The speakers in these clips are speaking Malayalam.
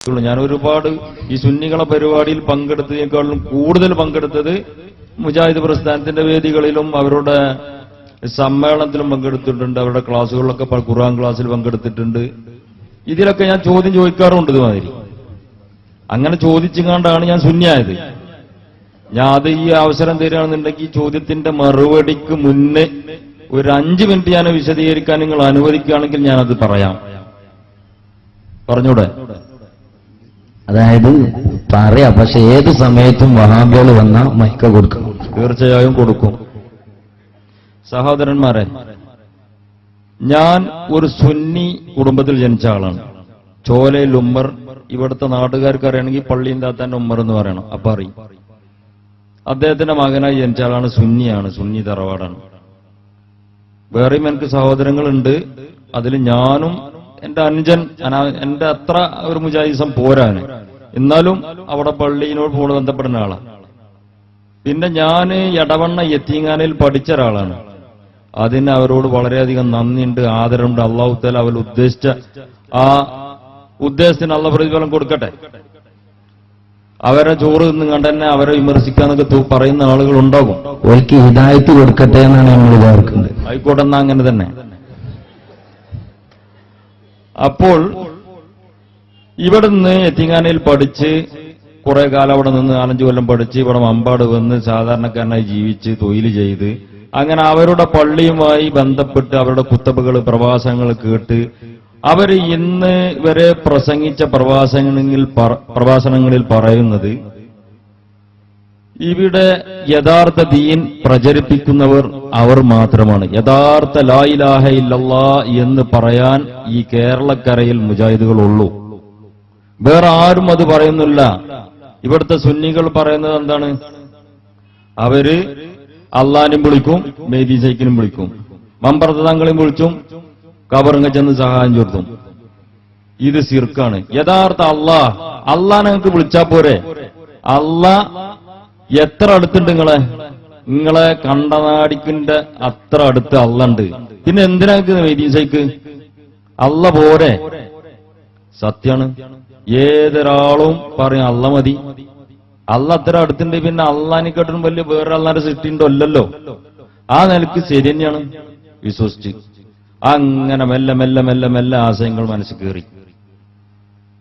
ഞാൻ ഒരുപാട് ഈ സുന്നികളെ പരിപാടിയിൽ പങ്കെടുത്തതിനേക്കാളും കൂടുതൽ പങ്കെടുത്തത് മുജാഹിദ് പ്രസ്ഥാനത്തിന്റെ വേദികളിലും അവരുടെ സമ്മേളനത്തിലും പങ്കെടുത്തിട്ടുണ്ട്. അവരുടെ ക്ലാസ്സുകളിലൊക്കെ ഖുർആൻ ക്ലാസ്സിൽ പങ്കെടുത്തിട്ടുണ്ട്. ഇതിലൊക്കെ ഞാൻ ചോദ്യം ചോദിക്കാറുണ്ട്. ഇതുമാതിരി അങ്ങനെ ചോദിച്ചുകൊണ്ടാണ് ഞാൻ സുന്നിയായത്. ഞാൻ അത് ഈ അവസരം തരികയാണെന്നുണ്ടെങ്കിൽ ഈ ചോദ്യത്തിന്റെ മറുപടിക്ക് മുന്നേ ഒരു 5 മിനിറ്റ് ഞാൻ വിശദീകരിക്കാൻ നിങ്ങൾ അനുവദിക്കുകയാണെങ്കിൽ ഞാനത് പറയാം. പറഞ്ഞൂടെ? അതായത് പറയാം, പക്ഷെ ഏത് സമയത്തും വഹാബികൾ വന്ന മൈക്ക കൊടുക്കണം. തീർച്ചയായും കൊടുക്കും. സഹോദരന്മാരെ, ഞാൻ ഒരു സുന്നി കുടുംബത്തിൽ ജനിച്ച ആളാണ്. ചോലയിൽ ഉമ്മർ. ഇവിടുത്തെ നാട്ടുകാർക്ക് അറിയണമെങ്കിൽ പള്ളിയും താത്താന്റെ ഉമ്മർ എന്ന് പറയണം. അപ്പൊ അറിയും. അദ്ദേഹത്തിന്റെ മകനായി ജനിച്ച ആളാണ്. സുന്നിയാണ്, സുന്നി തറവാടാണ്. വേറെയും എനിക്ക് സഹോദരങ്ങളുണ്ട്. അതിൽ ഞാനും എന്റെ അനുജൻ, എന്റെ അത്ര ഒരു മുജാഹിസം പോരാന്, എന്നാലും അവിടെ പള്ളിയിനോട് കൂടെ ബന്ധപ്പെടുന്ന ആളാണ്. പിന്നെ ഞാൻ എടവണ്ണ യത്തീങ്ങാനയിൽ പഠിച്ച ഒരാളാണ്. അതിന് അവരോട് വളരെയധികം നന്ദിയുണ്ട്, ആദരവുണ്ട്. അള്ളാഹു തആല അവർ ഉദ്ദേശിച്ച ആ ഉദ്ദേശത്തിന് അള്ളാഹു പ്രതിഫലം കൊടുക്കട്ടെ. അവരെ ചോറ് നിന്ന് കണ്ട് തന്നെ അവരെ വിമർശിക്കാന്നൊക്കെ പറയുന്ന ആളുകൾ ഉണ്ടാകും. ഓൽക്ക് ഹിദായത്ത് കൊടുക്കട്ടെ എന്നാണ് നമ്മൾ വിചാരിക്കുന്നത്. ആയിക്കോട്ടെ, എന്നാ അങ്ങനെ തന്നെ. അപ്പോൾ ഇവിടുന്ന് യത്തീങ്ങാനയിൽ പഠിച്ച് കുറെ കാലം അവിടെ നിന്ന് 4-5 കൊല്ലം പഠിച്ച് ഇവിടെ മമ്പാട് വന്ന് സാധാരണക്കാരനായി ജീവിച്ച് തൊഴിൽ ചെയ്ത് അങ്ങനെ അവരുടെ പള്ളിയുമായി ബന്ധപ്പെട്ട് അവരുടെ കുത്തബകൾ പ്രഭാഷണങ്ങൾ കേട്ട് അവർ ഇന്ന് വരെ പ്രസംഗിച്ച പ്രഭാഷണങ്ങളിൽ പറയുന്നത് ഇവിടെ യഥാർത്ഥ ദീൻ പ്രചരിപ്പിക്കുന്നവർ അവർ മാത്രമാണ്. യഥാർത്ഥ ലാ ഇലാഹ ഇല്ലല്ലാഹ് എന്ന് പറയാൻ ഈ കേരളക്കരയിൽ മുജാഹിദുകളുള്ളൂ. വേറെ ആരും അത് പറയുന്നില്ല. ഇവിടുത്തെ സുന്നികൾ പറയുന്നത് എന്താണ്? അവര് അള്ളാനും വിളിക്കും, മേദി സൈക്കിനും വിളിക്കും, മമ്പർത്തങ്ങളെയും വിളിച്ചും കബറിങ്ങ ചെന്ന് സഹായം ചോർത്തും. ഇത് സിർക്കാണ്. യഥാർത്ഥ അള്ളാഹ് നിങ്ങൾക്ക് വിളിച്ചാ പോരെ? അള്ളാഹ് എത്ര അടുത്തുണ്ട്? നിങ്ങളെ കണ്ടനാടിക്കിന്റെ അത്ര അടുത്ത് അള്ളുണ്ട്. പിന്നെ എന്തിനാക്ക് മേദീസയ്ക്ക്? അള്ള പോരെ? സത്യാണ്. ഏതൊരാളും പറയും അള്ള മതി. അള്ള അത്ര അടുത്തുണ്ട്. പിന്നെ അള്ളാനിക്കാട്ടും വലിയ വേറെ അള്ളാന്റെ സൃഷ്ടിണ്ടോ? അല്ലല്ലോ. ആ നിലക്ക് ശരി തന്നെയാണ് വിശ്വസിച്ച് അങ്ങനെ മെല്ലെ മെല്ലെ മെല്ലെ മെല്ലെ ആശയങ്ങൾ മനസ്സിൽ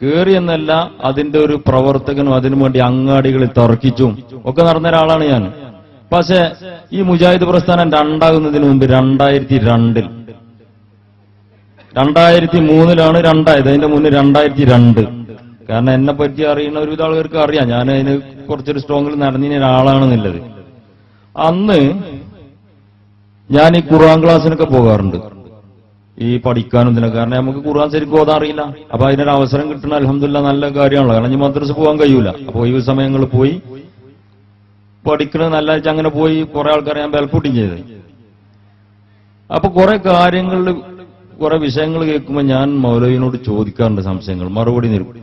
കയറി എന്നല്ല, അതിന്റെ ഒരു പ്രവർത്തകനും അതിനു വേണ്ടി അങ്ങാടികളിൽ തർക്കിച്ചും ഒക്കെ നടന്ന ഒരാളാണ് ഞാൻ. പക്ഷെ ഈ മുജാഹിദ് പ്രസ്ഥാനം രണ്ടാകുന്നതിന് മുമ്പ് 2002 2003 രണ്ടായത്. അതിന്റെ മുന്നേ 2002. കാരണം എന്നെ പറ്റി അറിയുന്ന ഒരുവിധ ആളുകൾക്ക് അറിയാം. ഞാൻ അതിന് കുറച്ചൊരു സ്ട്രോങ്ങിൽ നടന്നിരുന്ന ഒരാളാണെന്നുള്ളത്. അന്ന് ഞാൻ ഈ ഖുർആൻ ക്ലാസ്സിനൊക്കെ പോകാറുണ്ട്, ഈ പഠിക്കാനും ഇതിനൊക്കെ. കാരണം നമുക്ക് ഖുർആൻ ശരിക്കും ഓതാൻ അറിയില്ല. അപ്പൊ അതിനൊരു അവസരം കിട്ടണ അൽഹംദുലില്ലാഹ് നല്ല കാര്യമാണല്ലോ. കാരണം ഈ മദ്രസ പോകാൻ കഴിയൂല. അപ്പൊ ഈ സമയങ്ങളിൽ പോയി പഠിക്കുന്നത് നല്ല അങ്ങനെ പോയി കുറെ ആൾക്കാരെ ഞാൻ ബൽക്കൂട്ടിയും ചെയ്ത്. അപ്പൊ കുറെ കാര്യങ്ങളിൽ കുറെ വിഷയങ്ങൾ കേൾക്കുമ്പോൾ ഞാൻ മൗലവിനോട് ചോദിക്കാറുണ്ട് സംശയങ്ങൾ, മറുപടി നൽകും.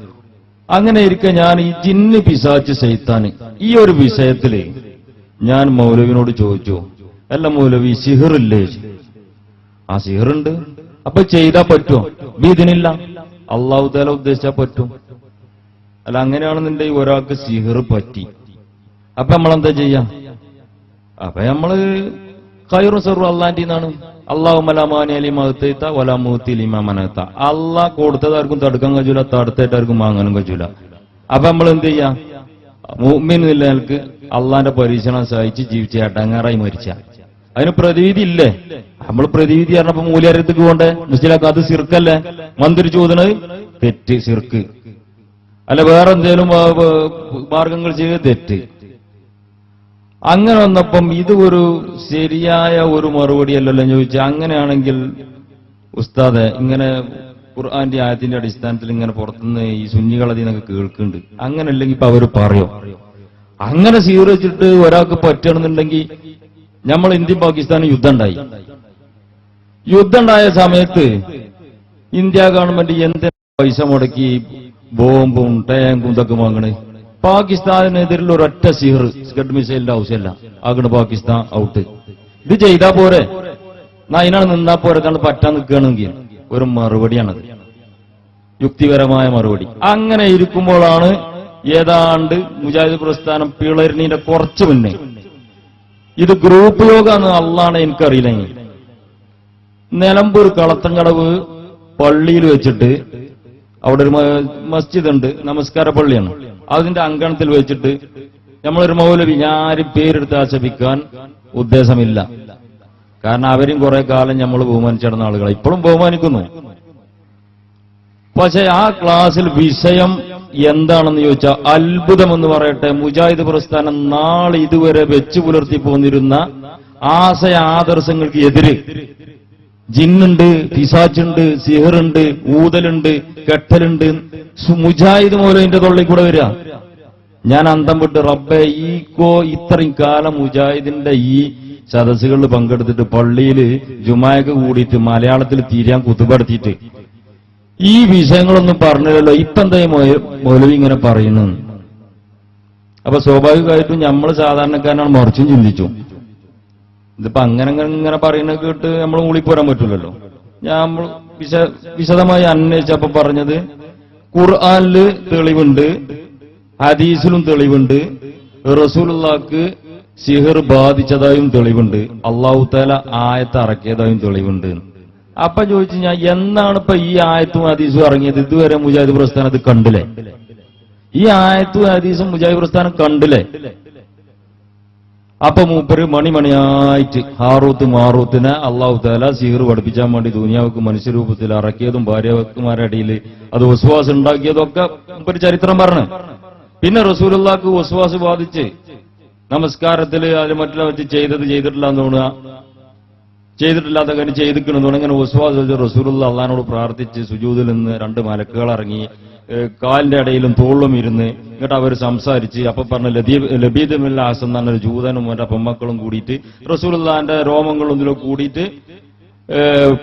അങ്ങനെ ഇരിക്കെ ഞാൻ ഈ ജിന്ന് പിശാച്ച് ശൈത്താന് ഈ ഒരു വിഷയത്തില് ഞാൻ മൗലവിനോട് ചോദിച്ചു, അല്ല മൗലവി സിഹിറില്ലേ? ആ സിഹിറുണ്ട്. അപ്പൊ ചെയ്താ പറ്റുമോ? ബീദിനില്ല, അള്ളാഹു തആല ഉദ്ദേശിച്ചാ പറ്റും. അല്ല അങ്ങനെയാണെന്നുണ്ടെങ്കിൽ ഒരാൾക്ക് സിഹിർ പറ്റി, അപ്പൊ നമ്മളെന്താ ചെയ്യാം? അപ്പൊ നമ്മള് ഖൈറു സർറു അള്ളാന്റെ നിന്നാണ്. അള്ളാഹ് കൊടുത്തതാർക്കും തടുക്കാൻ കഴിയൂല, തടുത്തേറ്റാർക്കും വാങ്ങാനും കഴിയൂല. അപ്പൊ നമ്മൾ എന്ത് ചെയ്യാം? മുഅ്മിൻ എന്ന നിലക്ക് അള്ളാന്റെ പരീക്ഷണം സഹിച്ച് ജീവിച്ച അടങ്ങാറായി മരിച്ച അതിന് പ്രതിവിധി ഇല്ലേ? നമ്മൾ പ്രതിവിധി പറഞ്ഞപ്പോ മൂല്യാരത്തേക്ക് പോണ്ടേ? മുസ്ലിം അത് സിർക്കല്ലേ? മന്ത്രിച്ചു ഓതുന്നത് തെറ്റ്, സിർക്ക്. അല്ല വേറെ എന്തേലും മാർഗങ്ങൾ ചെയ്ത് തെറ്റ്. അങ്ങനെ വന്നപ്പം ഇത് ഒരു ശരിയായ ഒരു മറുപടി അല്ലല്ലോ ചോദിച്ചാൽ. അങ്ങനെയാണെങ്കിൽ ഉസ്താദെ, ഇങ്ങനെ ഖുർആന്റെ ആയത്തിന്റെ അടിസ്ഥാനത്തിൽ ഇങ്ങനെ പുറത്തുനിന്ന് ഈ സുന്നികളതിനൊക്കെ കേൾക്കുന്നുണ്ട്, അങ്ങനെ അല്ലെങ്കിൽ ഇപ്പൊ അവര് പറയോ? അങ്ങനെ സ്വീകരിച്ചിട്ട് ഒരാൾക്ക് പറ്റണമെന്നുണ്ടെങ്കിൽ നമ്മൾ ഇന്ത്യയും പാകിസ്ഥാനും യുദ്ധം ഉണ്ടായ സമയത്ത് ഇന്ത്യ ഗവൺമെന്റ് എന്തിനാ പൈസ മുടക്കി ബോംബും ടാങ്കും ഇതൊക്കെ വാങ്ങണേ? പാകിസ്ഥാനെതിരുള്ള ഒരൊറ്റ സിഹർ സ്കഡ് മിസൈലിന്റെ ആവശ്യമല്ല, ആകണ് പാകിസ്ഥാൻ ഔട്ട്. ഇത് ചെയ്താ പോരെ? അതിനാണ് നിന്നാ പോരെ? പറ്റാൻ നിൽക്കുകയാണെങ്കിൽ ഒരു മറുപടിയാണത്. യുക്തിപരമായ മറുപടി. അങ്ങനെ ഇരിക്കുമ്പോഴാണ് ഏതാണ്ട് മുജാഹിദ് പ്രസ്ഥാനം പിളരിനീന്റെ കുറച്ച് മുന്നേ, ഇത് ഗ്രൂപ്പ് യോഗ എന്ന് അള്ളാണ് എനിക്കറിയില്ലെങ്കിൽ, നിലമ്പൂർ കളത്തങ്കടവ് പള്ളിയിൽ വെച്ചിട്ട് അവിടെ ഒരു മസ്ജിദ് ഉണ്ട്, നമസ്കാര പള്ളിയാണ്, അതിന്റെ അങ്കണത്തിൽ വെച്ചിട്ട് നമ്മളൊരു മൗലവി, ഞാൻ ആരും പേരെടുത്ത് ആക്ഷേപിക്കാൻ ഉദ്ദേശമില്ല, കാരണം അവരും കുറെ കാലം നമ്മൾ ബഹുമാനിച്ചിടുന്ന ആളുകളെ ഇപ്പോഴും ബഹുമാനിക്കുന്നു. പക്ഷെ ആ ക്ലാസ്സിൽ വിഷയം എന്താണെന്ന് ചോദിച്ചാൽ അത്ഭുതം എന്ന് പറയട്ടെ, മുജാഹിദ് പ്രസ്ഥാനം നാളെ ഇതുവരെ വെച്ചു പുലർത്തി പോന്നിരുന്ന ആശയ ആദർശങ്ങൾക്ക് എതിര് ജിന്നുണ്ട്, പിശാച്ചുണ്ട്, സിഹറുണ്ട്, ഊതലുണ്ട്, കെട്ടലുണ്ട്, മുജാഹിദ് മൂലം എന്റെ തൊള്ളിൽ കൂടെ വരിക. ഞാൻ അന്തം വിട്ട് റബ്ബെ, ഇത്രയും കാലം മുജാഹിദിന്റെ ഈ സദസ്സുകളിൽ പങ്കെടുത്തിട്ട് പള്ളിയിൽ ജുമായൊക്കെ കൂടിയിട്ട് മലയാളത്തിൽ തീരാൻ കുത്തുപെടുത്തിയിട്ട് ഈ വിഷയങ്ങളൊന്നും പറഞ്ഞില്ലല്ലോ, ഇപ്പൊ എന്തായി മൗലവി ഇങ്ങനെ പറയുന്നു. അപ്പൊ സ്വാഭാവികമായിട്ടും നമ്മൾ സാധാരണക്കാരനാണ് മറിച്ചും ചിന്തിച്ചു. ഇതിപ്പോ അങ്ങനെ പറയുന്നത് കേട്ട് നമ്മൾ ഊളിപ്പോരാൻ പറ്റില്ലല്ലോ. ഞാൻ വിശദമായി അന്വേഷിച്ചപ്പോ പറഞ്ഞത് ഖുർആനില് തെളിവുണ്ട്, ഹദീസിലും തെളിവുണ്ട്, റസൂലുള്ളാഹിക്ക് സിഹർ ബാധിച്ചതായും തെളിവുണ്ട്, അല്ലാഹു തആല ആയത്ത് ഇറക്കിയതായും തെളിവുണ്ട്. അപ്പൊ ചോദിച്ചു ഞാൻ, എന്നാണ് ഇപ്പൊ ഈ ആയത്തും ഹദീസും ഇറങ്ങിയത്? ഇതുവരെ മുജാഹിദ് പ്രസ്ഥാനം അത് കണ്ടില്ലേ? ഈ ആയത്തും ഹദീസും മുജാഹിദ് പ്രസ്ഥാനം കണ്ടില്ലേ? അപ്പൊ മൂപ്പര് മണിമണിയായിട്ട് ഹാറൂത്ത് മാറൂത്തിനെ അല്ലാഹു തആല സിഹർ പഠിപ്പിച്ചാൻ വേണ്ടി ദുനിയാവുക്ക് മനുഷ്യരൂപത്തിൽ ഇറക്കിയതും ഭാര്യമാരുടെ ഇടയിൽ അത് വസ്വാസ് ഉണ്ടാക്കിയതും ഒക്കെ മൂപ്പര് ചരിത്രം പറഞ്ഞു. പിന്നെ റസൂലുള്ളാഹിക്ക് വസ്വാസ് ബാധിച്ച് നമസ്കാരത്തില് അതിൽ മറ്റുള്ള വെച്ച് ചെയ്തിട്ടില്ല എന്ന് തോന്നുക, ചെയ്തിട്ടില്ലാത്ത കാര്യം ചെയ്തിക്കണമെന്ന് തോന്നുന്നു. ഇങ്ങനെ വസ്വാസ് വെച്ച് റസൂലുള്ളാഹി അള്ളാഹിനോട് പ്രാർത്ഥിച്ച് സുജൂദിൽ നിന്ന് 2 മലക്കുകൾ ഇറങ്ങി കാലിന്റെ ഇടയിലും തോളിലും ഇരുന്ന് എന്നിട്ട് അവർ സംസാരിച്ച് അപ്പൊ പറഞ്ഞ ലബീദ് ബിൻ ആസം എന്ന് പറഞ്ഞൊരു ജൂതനും അവന്റെ പെമ്മക്കളും കൂടിയിട്ട് റസൂലുള്ളാഹിന്റെ രോമങ്ങളും ഇതിലും കൂടിയിട്ട്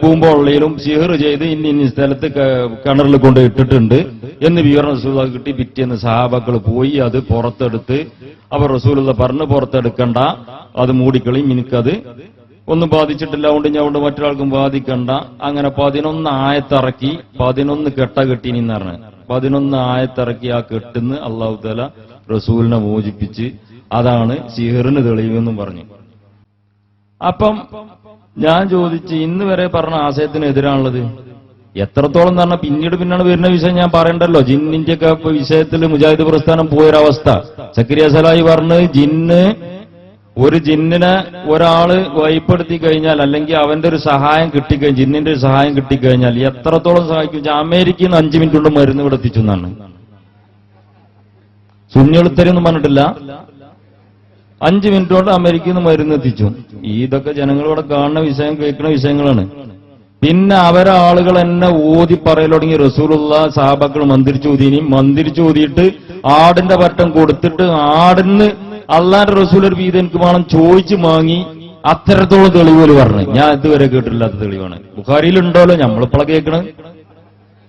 പൂമ്പോളയിലും സിഹർ ചെയ്ത് ഇന്ന സ്ഥലത്ത് കിണറിൽ കൊണ്ട് ഇട്ടിട്ടുണ്ട് എന്ന് വിവരണം റസൂലുള്ളാഹി കിട്ടി. പിറ്റേന്ന് സഹാബാക്കൾ പോയി അത് പുറത്തെടുത്ത് അവർ റസൂലുള്ളാഹി പറഞ്ഞു പുറത്തെടുക്കണ്ട, അത് മൂടിക്കളി, എനിക്കത് ഒന്നും ബാധിച്ചിട്ടില്ല, അതുകൊണ്ട് മറ്റൊരാൾക്കും ബാധിക്കണ്ട. അങ്ങനെ 11 ആയത്തിറക്കി 11 കെട്ട കെട്ടിനിന്ന് പറഞ്ഞു. 11 ആയത്തിറക്കി ആ കെട്ടുന്ന് അല്ലാഹു തആല റസൂലിനെ മോചിപ്പിച്ച് അതാണ് സിഹറിന് തെളിവെന്നും പറഞ്ഞു. അപ്പം ഞാൻ ചോദിച്ച്, ഇന്ന് വരെ പറഞ്ഞ ആശയത്തിന് എതിരാണുള്ളത് എത്രത്തോളം പറഞ്ഞാൽ പിന്നാണ് വരുന്ന വിഷയം ഞാൻ പറയണ്ടല്ലോ. ജിന്നിന്റെ ഒക്കെ വിഷയത്തിൽ മുജാഹിദ് പ്രസ്ഥാനം പോയൊരവസ്ഥ സക്കരിയ സലാഹി പറഞ്ഞ്, ഒരു ജിന്നിനെ ഒരാള് വൈപ്പെടുത്തി കഴിഞ്ഞാൽ അല്ലെങ്കിൽ അവന്റെ ഒരു സഹായം കിട്ടിക്കഴിഞ്ഞാൽ, ജിന്നിന്റെ ഒരു സഹായം കിട്ടിക്കഴിഞ്ഞാൽ എത്രത്തോളം സഹായിക്കും? അമേരിക്കയിൽ നിന്ന് 5 മിനിറ്റ് കൊണ്ട് മരുന്ന് ഇവിടെ എത്തിച്ചു എന്നാണ്. സുന്നിയെളുത്തരെയൊന്നും പറഞ്ഞിട്ടില്ല, 5 മിനിറ്റ് കൊണ്ട് അമേരിക്കയിൽ നിന്ന് മരുന്ന് എത്തിച്ചു. ഇതൊക്കെ ജനങ്ങളിവിടെ കാണുന്ന വിഷയം, കേൾക്കുന്ന വിഷയങ്ങളാണ്. പിന്നെ ആളുകൾ എന്നെ ഓതി പറയൽ തുടങ്ങി. റസൂലുള്ളാഹി സഹാബാക്കൾ മന്ദിരിച്ചൂതിയിട്ട് ആടിന്റെ പറ്റം കൊടുത്തിട്ട് ആടിന് അള്ളാന്റെ റസൂൽ ഒരു വീതം എനിക്ക് വേണം ചോദിച്ചു വാങ്ങി. അത്തരത്തോളം തെളിവുകൾ പറഞ്ഞു. ഞാൻ ഇതുവരെ കേട്ടില്ലാത്ത തെളിവാണ്. ബുഖാരിയിലുണ്ടല്ലോ, നമ്മളിപ്പോഴാ കേൾക്കണ.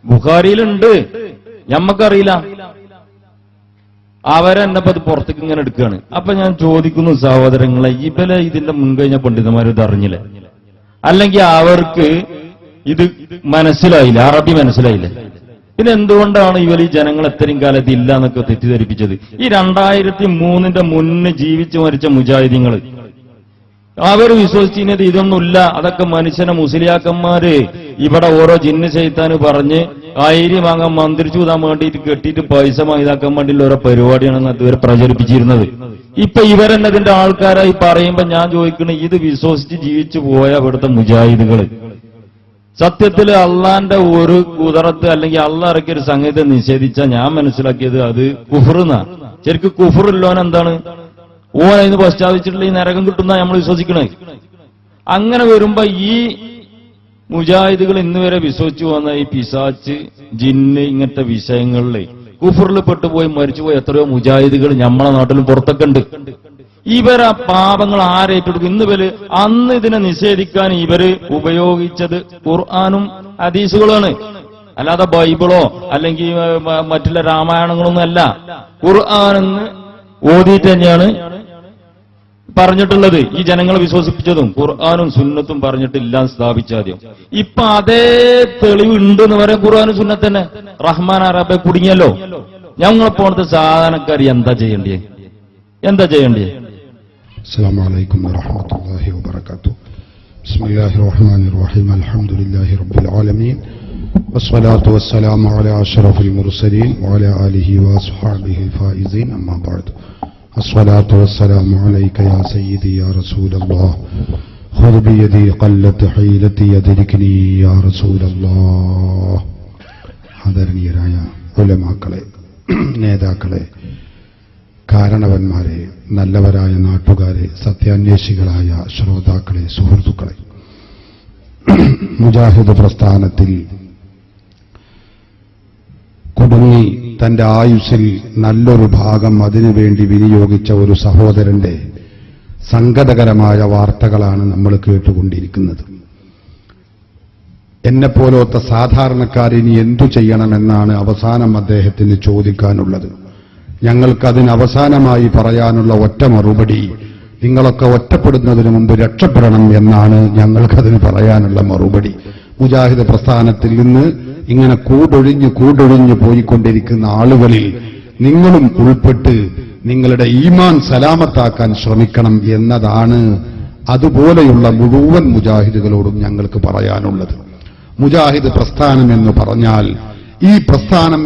ബുഖാരിയിലുണ്ട്, ഞമ്മക്കറിയില്ല. അവരെന്നപ്പോ അത് പുറത്തേക്ക് ഇങ്ങനെ എടുക്കുകയാണ്. അപ്പൊ ഞാൻ ചോദിക്കുന്നു സഹോദരങ്ങളെ, ഇതിന്റെ മുൻകഴിഞ്ഞ പണ്ഡിതന്മാർ ഇത് അറിഞ്ഞില്ലേ? അല്ലെങ്കിൽ അവർക്ക് ഇത് മനസ്സിലായില്ല, അറബി മനസ്സിലായില്ല? പിന്നെ എന്തുകൊണ്ടാണ് ഈ ജനങ്ങൾ എത്രയും കാലം ഇതില്ല എന്നൊക്കെ തെറ്റിദ്ധരിപ്പിച്ചത്? ഈ 2003 മുന്നേ ജീവിച്ചു മരിച്ച മുജാഹിദീങ്ങൾ അവർ വിശ്വസിച്ചിരുന്നത് ഇതൊന്നുമില്ല, അതൊക്കെ മനുഷ്യനെ മുസ്ലിയാക്കന്മാര് ഇവിടെ ഓരോ ജിന്ന് ചെയ്താന് പറഞ്ഞ് ആയിരം വാങ്ങാൻ മന്ത്രിച്ചു കൂതാൻ വേണ്ടിയിട്ട് കെട്ടിയിട്ട് പൈസ ഇതാക്കാൻ വേണ്ടിയുള്ള ഓരോ പരിപാടിയാണെന്ന് അതുവരെ പ്രചരിപ്പിച്ചിരുന്നത്. ഇപ്പൊ ഇവരെന്നതിന്റെ ആൾക്കാരായി പറയുമ്പോ ഞാൻ ചോദിക്കണേ, ഇത് വിശ്വസിച്ച് ജീവിച്ചു പോയ ഇവിടുത്തെ മുജാഹിദുകള് സത്യത്തിൽ അള്ളാന്റെ ഒരു കുതിരത്ത് അല്ലെങ്കിൽ അള്ളാഹ് ഇറക്കിയൊരു സംഗീത നിഷേധിച്ച ഞാൻ മനസ്സിലാക്കിയത് അത് കുഫ്റുന്നാ. ശരിക്കും കുഫ്റുല്ലോൻ എന്താണ്? ഓനതിന് പശ്ചാത്തലിച്ചിട്ടുള്ള ഈ നരകം കിട്ടുന്ന നമ്മൾ വിശ്വസിക്കണേ. അങ്ങനെ വരുമ്പോ ഈ മുജാഹിദുകൾ ഇന്ന് വരെ വിശ്വസിച്ചു വന്ന ഈ പിശാച്ച്, ജിന്ന് ഇങ്ങനത്തെ വിഷയങ്ങളിലെ കുഫറിൽ പെട്ടുപോയി മരിച്ചുപോയി എത്രയോ മുജാഹിദുകൾ നമ്മളെ നാട്ടിലും പുറത്തൊക്കെ ഉണ്ട്. ഇവരാ പാപങ്ങൾ ആരേറ്റെടുക്കും? അന്ന് ഇതിനെ നിഷേധിക്കാൻ ഇവര് ഉപയോഗിച്ചത് ഖുർആനും ഹദീസുകളാണ്, അല്ലാതെ ബൈബിളോ അല്ലെങ്കിൽ മറ്റുള്ള രാമായണങ്ങളൊന്നും അല്ല. ഖുർആനെന്ന് ഓതിയിട്ട് തന്നെയാണ് പറഞ്ഞിട്ടുള്ളത്. ഈ ജനങ്ങളെ വിശ്വസിപ്പിച്ചതും ഖുർആാനും സുന്നത്തും പറഞ്ഞിട്ടില്ലാന്ന് സ്ഥാപിച്ചാദ്യം. ഇപ്പൊ അതേ തെളിവ് ഉണ്ട് എന്ന് പറയാൻ ഖുർആാനും സുന്നത്ത് തന്നെ. റഹ്മാൻ അറബെ കുടുങ്ങിയല്ലോ. ഞങ്ങളെ പോലത്തെ സാധാരണക്കാർ എന്താ ചെയ്യേണ്ടിയേ? അസ്സലാമു അലൈക്കും വറഹ്മത്തുള്ളാഹി വബറകാതുഹു. ബിസ്മില്ലാഹിർ റഹ്മാനിർ റഹീം. അൽഹംദുലില്ലാഹി റബ്ബിൽ ആലമീൻ. വസ്സലാത്തു വസ്സലാമു അലാ അഷ്റഫിൽ മുർസലീൻ വഅലാ ആലിഹി വഅസ്ഹാബിഹിൽ ഫായിസീൻ. അമ്മാ ബഅദ്. അസ്സലാത്തു വസ്സലാമു അലൈക യാ സയ്യിദി യാ റസൂലല്ലാഹ്. ഖുദ് ബിയദി ഖല്ലത്ത് ഹീലതി യദ്രിക്നി യാ റസൂലല്ലാഹ്. ആദരണീയരായ ഉലമാക്കളെ, നേതാക്കളെ, കാരണവന്മാരെ, നല്ലവരായ നാട്ടുകാരെ, സത്യാന്വേഷികളായ ശ്രോതാക്കളെ, സുഹൃത്തുക്കളെ, മുജാഹിദ് പ്രസ്ഥാനത്തിൽ കുടുങ്ങി തന്റെ ആയുസ്സിൽ നല്ലൊരു ഭാഗം അതിനുവേണ്ടി വിനിയോഗിച്ച ഒരു സഹോദരന്റെ സങ്കടകരമായ വാർത്തകളാണ് നമ്മൾ കേട്ടുകൊണ്ടിരിക്കുന്നത്. എന്നെപ്പോലത്തെ സാധാരണക്കാരിനി എന്തു ചെയ്യണമെന്നാണ് അവസാനം അദ്ദേഹത്തിന് ചോദിക്കാനുള്ളത്. ഞങ്ങൾക്കതിന് അവസാനമായി പറയാനുള്ള ഒറ്റ മറുപടി, നിങ്ങളൊക്കെ ഒറ്റപ്പെടുന്നതിന് മുമ്പ് രക്ഷപ്പെടണം എന്നാണ് ഞങ്ങൾക്കതിന് പറയാനുള്ള മറുപടി. മുജാഹിദ് പ്രസ്ഥാനത്തിൽ നിന്ന് ഇങ്ങനെ കൂടൊഴിഞ്ഞു പോയിക്കൊണ്ടിരിക്കുന്ന ആളുകളിൽ നിങ്ങളും ഉൾപ്പെട്ട് നിങ്ങളുടെ ഈമാൻ സലാമത്താക്കാൻ ശ്രമിക്കണം എന്നതാണ് അതുപോലെയുള്ള മുഴുവൻ മുജാഹിദുകളോടും ഞങ്ങൾക്ക് പറയാനുള്ളത്. മുജാഹിദ് പ്രസ്ഥാനം എന്ന് പറഞ്ഞാൽ ഈ പ്രസ്ഥാനം